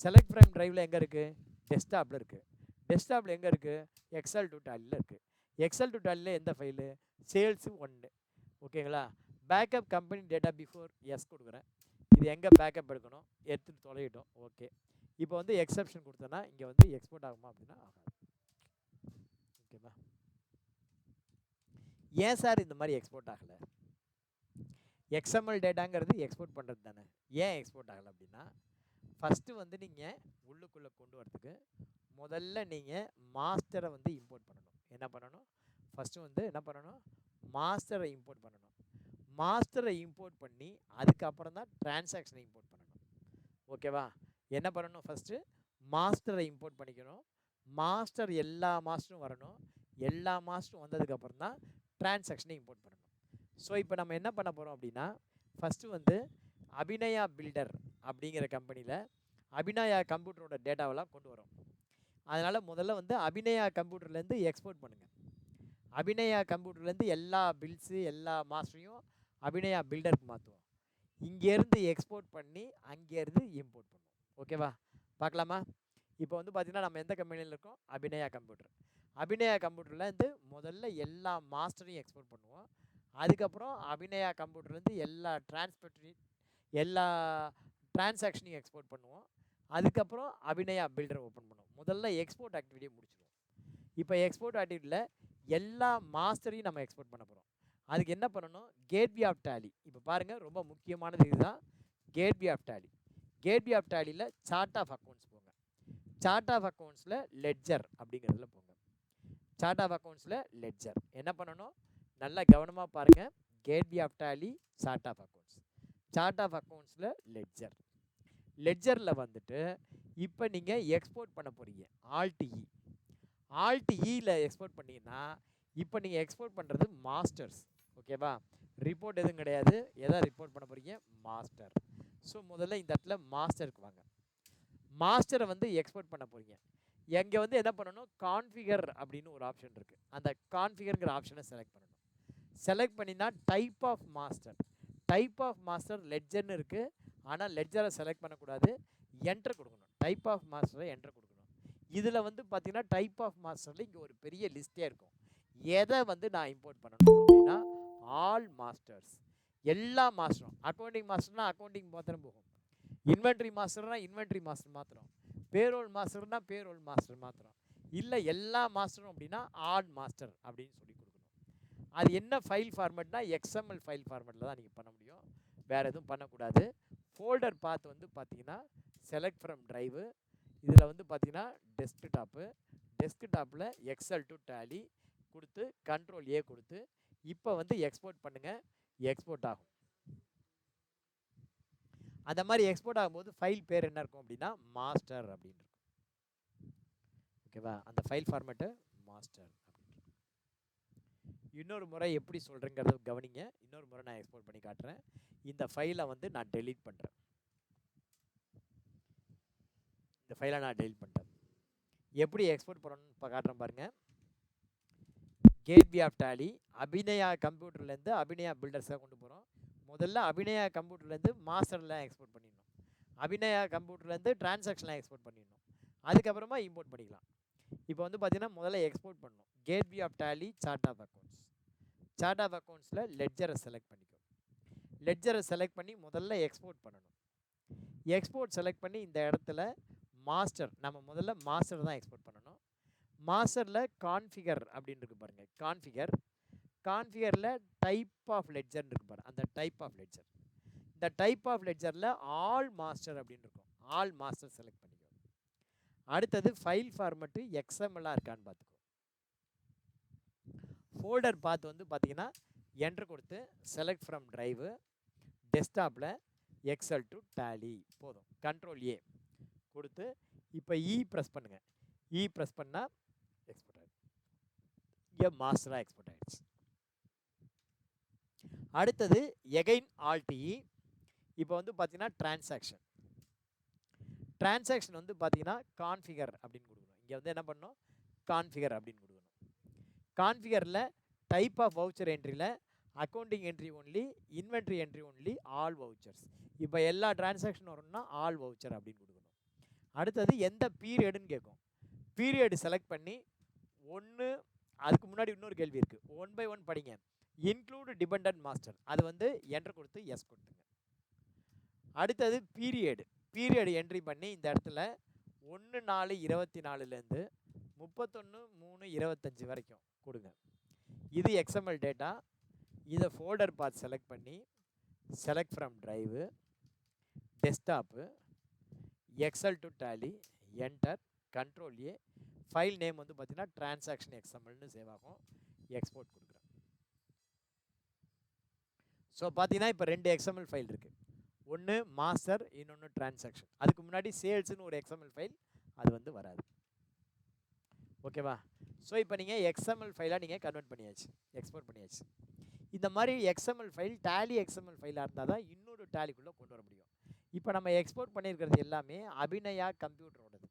Select from ட்ரைவில் எங்கே இருக்குது? டெஸ்க்டாப்பில் இருக்குது. டெஸ்க்டாப்பில் எங்கே இருக்குது? எக்ஸல் டு டேலியில் இருக்குது. எக்ஸல் டு டேலியில் எந்த ஃபைலு? சேல்ஸு 1. ஓகேங்களா? Backup company data before yes கொடுக்குறேன். இது எங்கே பேக்கப் எடுக்கணும்? எடுத்துகிட்டு தொலையிட்டோம். ஓகே. இப்போ வந்து எக்ஸப்ஷன் கொடுத்தோன்னா இங்கே வந்து எக்ஸ்போர்ட் ஆகுமா அப்படின்னா ஆகாது. ஓகேவா? ஏன் சார் இந்த மாதிரி எக்ஸ்போர்ட் ஆகலை? எக்ஸ்எம்எல் டேட்டாங்கிறது எக்ஸ்போர்ட் பண்ணுறது தானே, ஏன் எக்ஸ்போர்ட் ஆகலை அப்படின்னா, ஃபஸ்ட்டு வந்து நீங்கள் உள்ளுக்குள்ளே கொண்டு வரதுக்கு முதல்ல நீங்கள் மாஸ்டரை வந்து இம்போர்ட் பண்ணணும். என்ன பண்ணணும்? ஃபஸ்ட்டு வந்து என்ன பண்ணணும்? மாஸ்டரை இம்போர்ட் பண்ணணும். மாஸ்டரை இம்போர்ட் பண்ணி அதுக்கப்புறம் தான் டிரான்சாக்ஷனை இம்போர்ட் பண்ணணும். ஓகேவா? என்ன பண்ணணும்? ஃபஸ்ட்டு மாஸ்டரை இம்போர்ட் பண்ணிக்கணும். மாஸ்டர் எல்லா மாஸ்டரும் வரணும். எல்லா மாஸ்டரும் வந்ததுக்கப்புறம் தான் டிரான்சாக்ஷனை இம்போர்ட் பண்ணணும். ஸோ இப்போ நம்ம என்ன பண்ண போகிறோம் அப்படின்னா, ஃபஸ்ட்டு வந்து அபிநயா பில்டர் அப்படிங்கிற கம்பெனியில் அபிநயா கம்ப்யூட்டரோட டேட்டாவெல்லாம் கொண்டு வரோம். அதனால் முதல்ல வந்து அபிநயா கம்ப்யூட்டர்லேருந்து எக்ஸ்போர்ட் பண்ணுங்கள். அபிநயா கம்ப்யூட்டர்லேருந்து எல்லா பில்ஸு எல்லா மாஸ்டரையும் அபிநயா பில்டருக்கு மாற்றுவோம். இங்கேருந்து எக்ஸ்போர்ட் பண்ணி அங்கேருந்து இம்போர்ட் பண்ணுவோம். ஓகேவா? பார்க்கலாமா? இப்போ வந்து பார்த்திங்கன்னா நம்ம எந்த கம்பெனியில் இருக்கோம்? அபிநயா கம்ப்யூட்டர். அபிநயா கம்ப்யூட்டர்லேருந்து முதல்ல எல்லா மாஸ்டரையும் எக்ஸ்போர்ட் பண்ணுவோம். அதுக்கப்புறம் அபிநயா கம்ப்யூட்டர்லேருந்து எல்லா டிரான்சாக்ஷனையும் எக்ஸ்போர்ட் பண்ணுவோம். அதுக்கப்புறம் அபிநயா பில்டரை ஓப்பன் பண்ணுவோம். முதல்ல எக்ஸ்போர்ட் ஆக்டிவிட்டியை முடிச்சிடுவோம். இப்போ எக்ஸ்போர்ட் ஆக்டிவிட்டியில் எல்லா மாஸ்டரையும் நம்ம எக்ஸ்போர்ட் பண்ண போகிறோம். அதுக்கு என்ன பண்ணணும்? Gateway of Tally. இப்போ பாருங்கள், ரொம்ப முக்கியமானது இதுதான், gateway of Tally. Gateway of டேலியில் சார்ட் ஆஃப் அக்கௌண்ட்ஸ் போங்க. சார்ட் ஆஃப் அக்கௌண்ட்ஸில் லெட்ஜர் அப்படிங்கிறதுல போங்க. சார்ட் ஆஃப் அக்கௌண்ட்ஸில் லெட்ஜர் என்ன பண்ணணும்? நல்லா கவனமாக பாருங்கள். Gateway of Tally, chart of accounts. Chart of அக்கௌண்ட்ஸில் லெட்ஜர். லெட்ஜரில் வந்துட்டு இப்போ நீங்கள் எக்ஸ்போர்ட் பண்ண போகிறீங்க. ஆல்ட்-இயில் எக்ஸ்போர்ட் பண்ணிங்கன்னா இப்போ நீங்கள் எக்ஸ்போர்ட் பண்ணுறது மாஸ்டர்ஸ். ஓகேவா? ரிப்போர்ட் எதுவும் கிடையாது. எதை ரிப்போர்ட் பண்ண போகிறீங்க? மாஸ்டர். ஸோ முதல்ல இந்த இடத்துல மாஸ்டருக்கு வாங்க. மாஸ்டரை வந்து எக்ஸ்போர்ட் பண்ண போகிறீங்க. எங்கே வந்து என்ன பண்ணணும்? கான்ஃபிகர் அப்படின்னு ஒரு ஆப்ஷன் இருக்குது. அந்த கான்ஃபிகருங்கிற ஆப்ஷனை செலக்ட் பண்ணணும். செலக்ட் பண்ணினா டைப் ஆஃப் மாஸ்டர் லெட்ஜர்னு இருக்குது. ஆனால் லெட்ஜரை செலக்ட் பண்ணக்கூடாது, என்டர் கொடுக்கணும். டைப் ஆஃப் மாஸ்டரை என்டர் கொடுக்கணும். இதில் வந்து பார்த்தீங்கன்னா டைப் ஆஃப் மாஸ்டரில் இங்கே ஒரு பெரிய லிஸ்ட்டே இருக்கும். எதை வந்து நான் இம்போர்ட் பண்ணணும் அப்படின்னா, ஆல் மாஸ்டர்ஸ், எல்லா மாஸ்டரும். அக்கௌண்டிங் மாஸ்டர்னால் அக்கௌண்டிங் மாத்திரம் போகும், இன்வென்ட்ரி மாஸ்டர்னால் இன்வென்ட்ரி மாஸ்டர் மாத்திரம், பேரோல் மாஸ்டர்னால் பேரோல் மாஸ்டர் மாத்திரம், இல்லை எல்லா மாஸ்டரும் அப்படின்னா ஆல் மாஸ்டர் அப்படின்னு சொல்லி கொடுக்கணும். அது என்ன ஃபைல் ஃபார்மேட்னா எக்ஸ்எம்எல் ஃபைல் ஃபார்மேட்டில் தான் நீங்கள் பண்ண முடியும், வேறு எதுவும் பண்ணக்கூடாது. ஃபோல்டர் பாத் வந்து பார்த்தீங்கன்னா செலக்ட் ஃப்ரம் ட்ரைவு. இதில் வந்து பார்த்தீங்கன்னா டெஸ்க்டாப்பில் எக்ஸல் டு டேலி கொடுத்து Ctrl+A கொடுத்து இப்போ வந்து எக்ஸ்போர்ட் பண்ணுங்கள். எக்ஸ்போர்ட் ஆகும். அந்த மாதிரி எக்ஸ்போர்ட் ஆகும்போது ஃபைல் பேர் என்ன இருக்கும் அப்படின்னா மாஸ்டர் அப்படின்னு இருக்கும். ஓகேவா? அந்த ஃபைல் ஃபார்மேட்டு மாஸ்டர் அப்படின்னு. இன்னொரு முறை எப்படி சொல்கிறேங்கிறத கவனிங்க. இன்னொரு முறை நான் எக்ஸ்போர்ட் பண்ணி காட்டுறேன். இந்த ஃபைலை வந்து நான் டெலீட் பண்ணுறேன். இந்த ஃபைலை நான் டெலீட் பண்ணிட்டேன். எப்படி எக்ஸ்போர்ட் பண்ணணும்னு இப்போ காட்டுறேன் பாருங்கள். கேட்வே ஆஃப் டேலி, அபிநயா கம்ப்யூட்டர்லேருந்து அபிநயா பில்டர்ஸாக கொண்டு போகிறோம். முதல்ல அபிநயா கம்ப்யூட்டர்லேருந்து மாஸ்டர்லாம் எக்ஸ்போர்ட் பண்ணிடணும். அபிநயா கம்ப்யூட்டர்லேருந்து டிரான்சாக்ஷன்லாம் எக்ஸ்போர்ட் பண்ணிடணும். அதுக்கப்புறமா இம்போர்ட் பண்ணிக்கலாம். இப்போ வந்து பார்த்தீங்கன்னா முதல்ல எக்ஸ்போர்ட் பண்ணணும். Gateway of Tally, chart of accounts. Chart of அக்கௌண்ட்ஸில் லெட்ஜரை செலக்ட் பண்ணிக்கோ. லெட்ஜரை செலக்ட் பண்ணி முதல்ல எக்ஸ்போர்ட் பண்ணணும். எக்ஸ்போர்ட் செலக்ட் பண்ணி இந்த இடத்துல மாஸ்டர், நம்ம முதல்ல மாஸ்டர் தான் எக்ஸ்போர்ட் பண்ணணும். மாஸ்டரில் கான்ஃபிகர் அப்படின்னு இருக்கு பாருங்கள். கான்ஃபிகரில் டைப் ஆஃப் லெட்ஜர்னு இருக்கு பாருங்கள். அந்த டைப் ஆஃப் லெட்ஜர், இந்த டைப் ஆஃப் லெட்ஜரில் ஆல் மாஸ்டர் அப்படின்னு இருக்கும். ஆல் மாஸ்டர் செலக்ட் பண்ணிக்கோ. அடுத்தது ஃபைல் ஃபார்மேட்டு எக்ஸ்எம்எல்லாக இருக்கான்னு பார்த்துக்கோ. ஃபோல்டர் பார்த்து வந்து பார்த்தீங்கன்னா என்ட்ரு கொடுத்து செலக்ட் ஃப்ரம் ட்ரைவு, டெஸ்க்டாப்பில் எக்ஸல் டு டேலி போதும். Ctrl+A கொடுத்து இப்போ ப்ரெஸ் பண்ணுங்கள். ப்ரெஸ் பண்ணால் இங்கே மாஸ்டராக எக்ஸ்போர்ட் ஆகிடுச்சு. அடுத்தது எகைன் ஆல்டி. இப்போ வந்து பார்த்தீங்கன்னா டிரான்சாக்ஷன் வந்து பார்த்தீங்கன்னா கான்ஃபிகர் அப்படின்னு கொடுக்கணும். இங்கே வந்து என்ன பண்ணணும், கான்ஃபிகர் அப்படின்னு கொடுக்கணும். கான்ஃபிகரில் டைப் ஆஃப் வவுச்சர் என்ட்ரியில் accounting entry only, inventory entry only, all vouchers. இப்போ எல்லா டிரான்சாக்ஷன் வரணும்னா ஆல் வவுச்சர் அப்படின்னு கொடுக்கணும். அடுத்தது எந்த பீரியடுன்னு கேட்கும். பீரியடு செலக்ட் பண்ணி ஒன்று, அதுக்கு முன்னாடி இன்னொரு கேள்வி இருக்குது, 1 by 1 படிங்க. இன்க்ளூடு டிபெண்டன்ட் மாஸ்டர், அது வந்து என்டர் கொடுத்து எஸ் கொடுத்துங்க. அடுத்தது பீரியடு என்ட்ரி பண்ணி இந்த இடத்துல 1/4/24 31/3/25 வரைக்கும் கொடுங்க. இது XML டேட்டா. இதை ஃபோல்டர் பாத் செலக்ட் பண்ணி select from drive, desktop, Excel to Tally, enter, control A. File name வந்து பார்த்தீங்கன்னா டிரான்சாக்ஷன் XMLனு சேவ் ஆகும். எக்ஸ்போர்ட் கொடுக்குறேன். ஸோ பார்த்தீங்கன்னா இப்போ 2 XML ஃபைல் இருக்குது. ஒன்று மாஸ்டர், இன்னொன்று டிரான்சாக்ஷன். அதுக்கு முன்னாடி சேல்ஸ்னு ஒரு XML ஃபைல், அது வந்து வராது. ஓகேவா? ஸோ இப்போ நீங்கள் XML ஃபைலாக நீங்கள் கன்வெர்ட் பண்ணியாச்சு, எக்ஸ்போர்ட் பண்ணியாச்சு. இந்த மாதிரி XML ஃபைல் டேலி XML ஃபைலாக இருந்தால் தான் இன்னொரு டேலிக்குள்ளே கொண்டு வர முடியும். இப்போ நம்ம எக்ஸ்போர்ட் பண்ணியிருக்கிறது எல்லாமே அபிநயா கம்ப்யூட்டரோடது.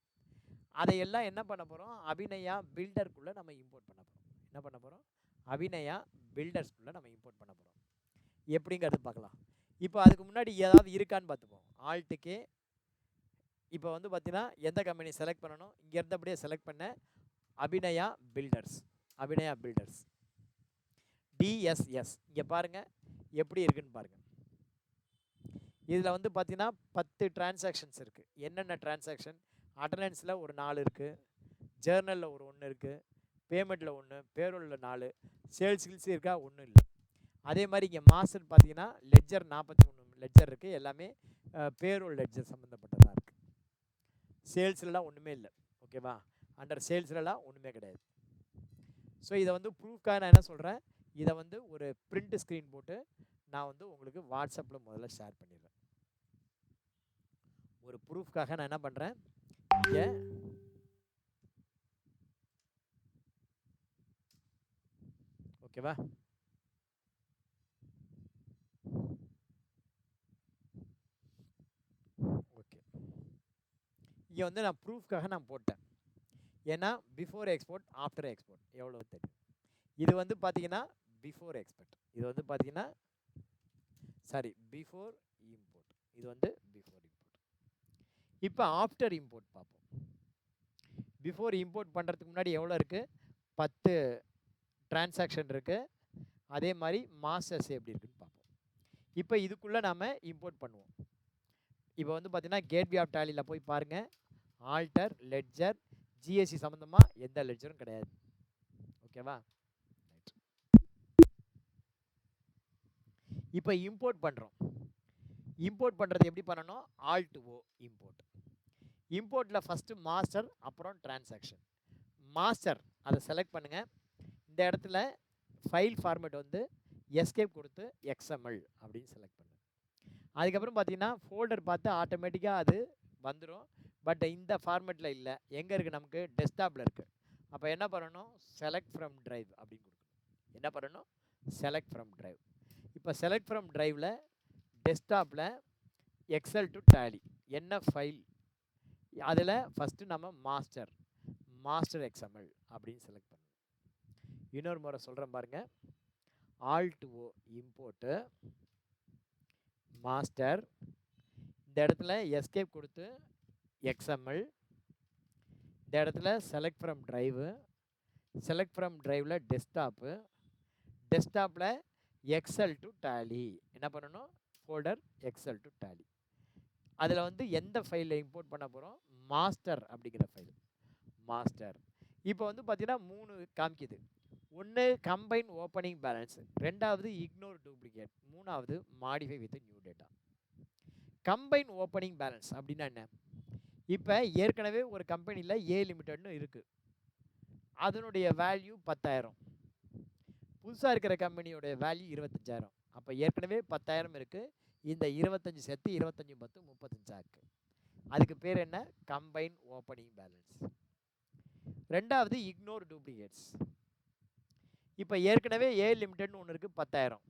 அதையெல்லாம் என்ன பண்ண போகிறோம், அபிநயா பில்டருக்குள்ளே நம்ம இம்போர்ட் பண்ண போகிறோம். என்ன பண்ண போகிறோம், அபிநயா பில்டர்ஸ்குள்ளே நம்ம இம்போர்ட் பண்ண போகிறோம். எப்படிங்கிறது பார்க்கலாம். இப்போ அதுக்கு முன்னாடி ஏதாவது இருக்கான்னு பார்த்துப்போம். ஆல்ட்டுக்கே இப்போ வந்து பார்த்தீங்கன்னா எந்த கம்பெனி செலக்ட் பண்ணணும், இங்கே இருந்தபடியே செலக்ட் பண்ண அபிநயா பில்டர்ஸ், DSS. இங்கே பாருங்கள் எப்படி இருக்குன்னு பாருங்கள். இதில் வந்து பார்த்தீங்கன்னா 10 டிரான்சாக்ஷன்ஸ் இருக்குது. என்னென்ன டிரான்சாக்ஷன், அட்டண்டன்ஸில் ஒரு 4 இருக்குது, ஜேர்னலில் ஒரு 1 இருக்குது, பேமெண்ட்டில் 1, பேரோலில் 4, சேல்ஸ் கில்ஸ் இருக்கா, ஒன்றும் இல்லை. அதே மாதிரி இங்கே மாஸ்டர் பார்த்தீங்கன்னா லெட்ஜர் 43 லெட்ஜர் இருக்குது. எல்லாமே பேரோல் லெட்ஜர் சம்மந்தப்பட்டதாக இருக்குது. சேல்ஸ்லலாம் ஒன்றுமே இல்லை. ஓகேவா? அண்டர் சேல்ஸ்லலாம் ஒன்றுமே கிடையாது. ஸோ இதை வந்து ப்ரூஃப்காக நான் என்ன சொல்கிறேன், இதை வந்து ஒரு பிரிண்ட் ஸ்க்ரீன் போட்டு நான் வந்து உங்களுக்கு வாட்ஸ்அப்பில் முதல்ல ஷேர் பண்ணிடுறேன். ஒரு ப்ரூஃப்காக நான் என்ன பண்ணுறேன், இங்கே ஓகேவா, ஓகே. இங்கே வந்து நான் ப்ரூஃப்காக நான் போட்டேன். ஏன்னா பிஃபோர் எக்ஸ்போர்ட் ஆஃப்டர் எக்ஸ்போர்ட் எவ்வளோ தெரியும். இது வந்து பார்த்தீங்கன்னா பிஃபோர் எக்ஸ்போர்ட், இது வந்து பார்த்தீங்கன்னா பிஃபோர் இம்போர்ட், இது வந்து பிஃபோர் இம்போர்ட். இப்போ ஆஃப்டர் இம்போர்ட் பார்ப்போம். பிஃபோர் இம்போர்ட் பண்ணுறதுக்கு முன்னாடி எவ்வளோ இருக்குது, 10 டிரான்சாக்ஷன் இருக்குது. அதே மாதிரி மாஸ்டர்ஸ் எப்படி இருக்குன்னு பார்ப்போம். இப்போ இதுக்குள்ளே நாம் இம்போர்ட் பண்ணுவோம். இப்போ வந்து பார்த்தீங்கன்னா கேட்வே ஆஃப் டேலியில் போய் பாருங்கள், ஆல்டர், லெட்ஜர், ஜிஎஸ்சி சம்மந்தமாக எந்த லெட்ஜரும் கிடையாது. ஓகேவா? இப்போ இம்போர்ட் பண்ணுறோம். இம்போர்ட் பண்ணுறது எப்படி பண்ணணும், ஆல்ட் ஓ இம்போர்ட். இம்போர்ட்டில் ஃபஸ்ட்டு மாஸ்டர், அப்புறம் டிரான்சாக்ஷன். மாஸ்டர் அதை செலக்ட் பண்ணுங்கள். இந்த இடத்துல ஃபைல் ஃபார்மேட் வந்து எஸ்கேப் கொடுத்து XML அப்படின்னு செலக்ட் பண்ணுங்கள். அதுக்கப்புறம் பார்த்தீங்கன்னா ஃபோல்டர் பார்த்து ஆட்டோமேட்டிக்காக அது வந்துடும். பட் இந்த ஃபார்மேட்டில் இல்லை, எங்கே இருக்குது, நமக்கு டெஸ்க்டாப்பில் இருக்குது. அப்போ என்ன பண்ணணும், செலக்ட் ஃப்ரம் டிரைவ் அப்படின்னு கொடுக்கணும். என்ன பண்ணணும், செலக்ட் ஃப்ரம் டிரைவ். இப்போ செலக்ட் ஃப்ரம் டிரைவில் டெஸ்க்டாப்பில் எக்ஸல் டு டேலி என்ன ஃபைல், அதில் ஃபஸ்ட்டு நம்ம மாஸ்டர் XML அப்படின்னு செலக்ட் பண்ணணும். இன்னொரு முறை சொல்கிறேன் பாருங்கள், ஆல்ட் ஓ இம்போர்ட்டு மாஸ்டர், இந்த இடத்துல எஸ்கேப் கொடுத்து XML, இந்த இடத்துல select from drive, select from டிரைவில் டெஸ்க்டாப்பில் எக்ஸல் டு டேலி. என்ன பண்ணணும், ஃபோல்டர் எக்ஸல் டு டேலி. அதில் வந்து எந்த ஃபைலில் இம்போர்ட் பண்ண போகிறோம், மாஸ்டர் அப்படிங்கிற ஃபைல், மாஸ்டர். இப்போ வந்து பார்த்தீங்கன்னா 3 காமிக்குது. ஒன்று கம்பைன் ஓப்பனிங் பேலன்ஸ், ரெண்டாவது இக்னோர் டூப்ளிகேட், மூணாவது modify with new data. Combine opening balance அப்படின்னா என்ன, இப்போ ஏற்கனவே ஒரு கம்பெனியில் ஏ லிமிட்டட்னு இருக்குது, அதனுடைய வேல்யூ 10,000. புதுசாக இருக்கிற கம்பெனியோடைய வேல்யூ 25,000. அப்போ ஏற்கனவே 10,000 இருக்குது, இந்த 25 சேர்த்து 25 10 35 இருக்குது. அதுக்கு பேர் என்ன, கம்பைன் ஓப்பனிங் பேலன்ஸ். ரெண்டாவது இக்னோர் டூப்ளிகேட்ஸ். இப்போ ஏற்கனவே ஏ லிமிடெட்னு ஒன்று இருக்குது 10,000.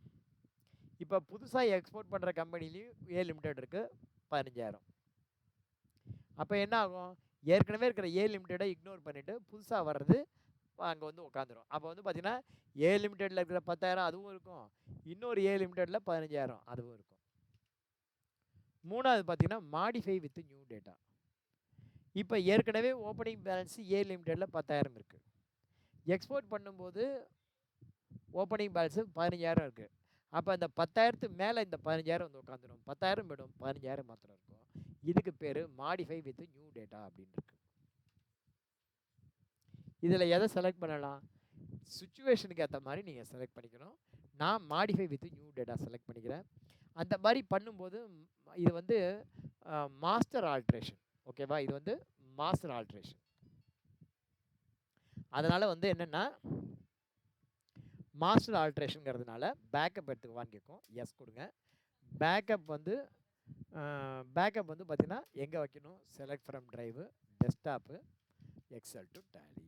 இப்போ புதுசாக எக்ஸ்போர்ட் பண்ணுற கம்பெனிலையும் ஏ லிமிடெட் இருக்குது 15,000. அப்போ என்ன ஆகும், ஏற்கனவே இருக்கிற ஏ லிமிடெடை இக்னோர் பண்ணிவிட்டு புதுசாக வர்றது அங்கே வந்து உட்காந்துரும். அப்போ வந்து பார்த்தீங்கன்னா ஏ லிமிடெட்டில் இருக்கிற 10,000 அதுவும் இருக்கும், இன்னொரு ஏ லிமிடெட்டில் 15,000 அதுவும் இருக்கும். மூணாவது பார்த்தீங்கன்னா மாடிஃபை வித் நியூ டேட்டா. இப்போ ஏற்கனவே ஓப்பனிங் பேலன்ஸ் ஏ லிமிடெட்டில் 10,000 இருக்குது. எக்ஸ்போர்ட் பண்ணும்போது ஓப்பனிங் பேலன்ஸு 15,000 இருக்குது. அப்போ அந்த 10,000த்துக்கு மேலே இந்த 15,000 வந்து உட்காந்துடும். 10,000 விடும் 15,000 மாத்திரம் இருக்கும். இதுக்கு பேர் மாடிஃபை வித் நியூ டேட்டா அப்படின்னு இருக்கு. இதில் எதை செலக்ட் பண்ணலாம், சுச்சுவேஷனுக்கு ஏற்ற மாதிரி நீங்கள் செலக்ட் பண்ணிக்கணும். நான் modify with new data select பண்ணிக்கிறேன். அந்த மாதிரி பண்ணும்போது இது வந்து மாஸ்டர் ஆல்ட்ரேஷன். ஓகேவா, இது வந்து மாஸ்டர் ஆல்ட்ரேஷன். அதனால் வந்து என்னென்னா மாஸ்டர் ஆல்ட்ரேஷனுங்கிறதுனால பேக்கப் எடுத்துக்குவான்னு கேட்கும். எஸ் கொடுங்க. பேக்கப் வந்து பார்த்திங்கன்னா எங்கே வைக்கணும், select from drive, desktop, Excel to Tally.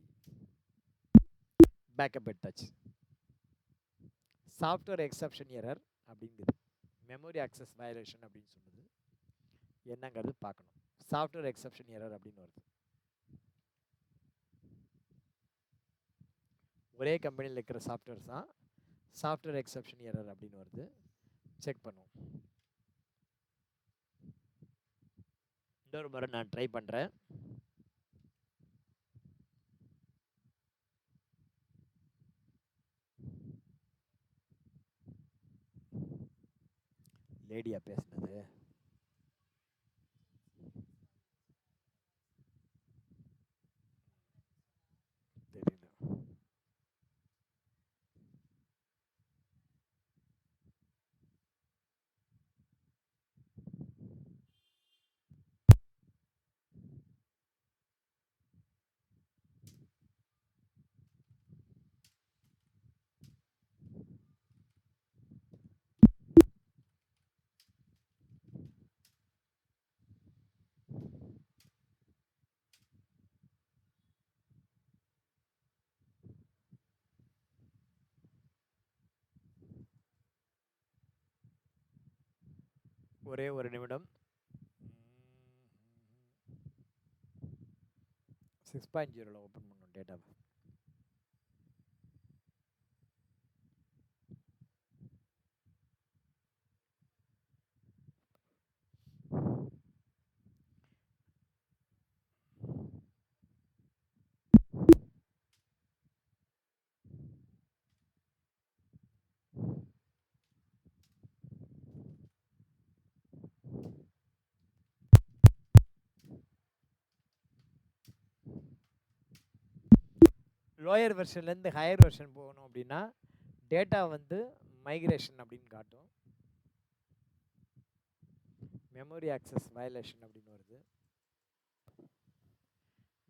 Backup எடுத்தாச்சு. சாஃப்ட்வேர் எக்ஸப்ஷன் எரர் அப்படிங்குது, மெமரி ஆக்சஸ் வயலேஷன் அப்படின்னு சொல்லுது. என்னங்கிறது பார்க்கணும். சாஃப்ட்வேர் எக்ஸப்ஷன் எரர் அப்படின்னு வருது. ஒரே கம்பெனியில் இருக்கிற சாஃப்ட்வேர்ஸ் தான் சாஃப்ட்வேர் எக்ஸப்ஷன் எரர் அப்படின்னு வருது. செக் பண்ணுவோம். இன்னொரு முறை நான் ட்ரை பண்ணுறேன். லேடியா பேசுனது தெரியல. ஒரே ஒரு நிமிடம். 6.0 ஓப்பன் பண்ணணும் டேட்டாவை. லோயர் வெர்ஷன்லேருந்து ஹையர் வெர்ஷன் போகணும் அப்படின்னா டேட்டா வந்து மைக்ரேஷன் அப்படின்னு காட்டும். மெமரி ஆக்சஸ் வயலேஷன் அப்படின்னு வருது.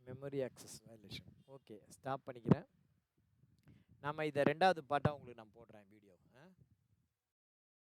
Memory access violation. Okay, stop பண்ணிக்கிறேன். நம்ம இதை ரெண்டாவது பாட்டாக உங்களுக்கு நான் போடுறேன் வீடியோ.